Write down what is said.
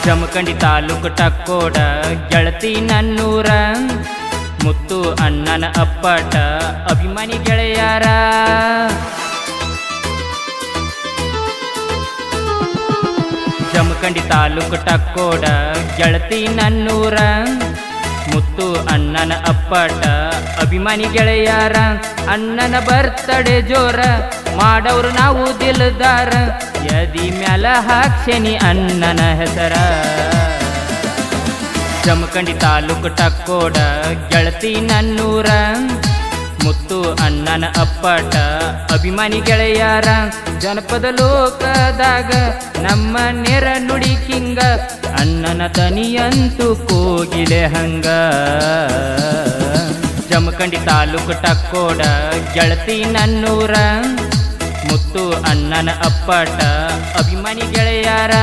ಜಮಖಂಡಿ ತಾಲೂಕು ಟಕ್ಕೋಡ ಗೆಳತಿ ನನ್ನೂರ ಮುತ್ತು ಅಣ್ಣನ ಅಪ್ಪಟ ಅಭಿಮಾನಿ ಗೆಳೆಯಾರ. ಜಮಖಂಡಿ ತಾಲೂಕು ಟಕ್ಕೋಡ ಗೆಳತಿ ನನ್ನೂರ ಮುತ್ತು ಅಣ್ಣನ ಅಪ್ಪಟ ಅಭಿಮಾನಿ ಗೆಳೆಯಾರ. ಅಣ್ಣನ ಬರ್ತಡೆ ಜೋರ ಮಾಡವ್ರು ನಾವು ದಿಲ್ದಾರ, ಯದಿ ಮ್ಯಾಲ ಹಾಕ್ಸೇನಿ ಅಣ್ಣನ ಹೆಸರ. ಜಮಖಂಡಿ ತಾಲೂಕು ಟಕ್ಕೋಡ ಗೆಳತಿ ನನ್ನೂರ ಮುತ್ತು ಅಣ್ಣನ ಅಪ್ಪಟ ಅಭಿಮಾನಿ ಗೆಳೆಯಾರ. ಜನಪದ ಲೋಕದಾಗ ನಮ್ಮ ನೇರ ನುಡಿ ಕಿಂಗ, ಅಣ್ಣನ ತನಿಯಂತೂ ಕೋಗಿಲೆ ಹಂಗ. ಜಮಖಂಡಿ ತಾಲೂಕು ಟಕ್ಕೋಡ ಗೆಳತಿ ನನ್ನೂರ ಮುತ್ತು ಅಣ್ಣನ ಅಪ್ಪಟ ಅಭಿಮಾನಿ ಗೆಳೆಯಾರ.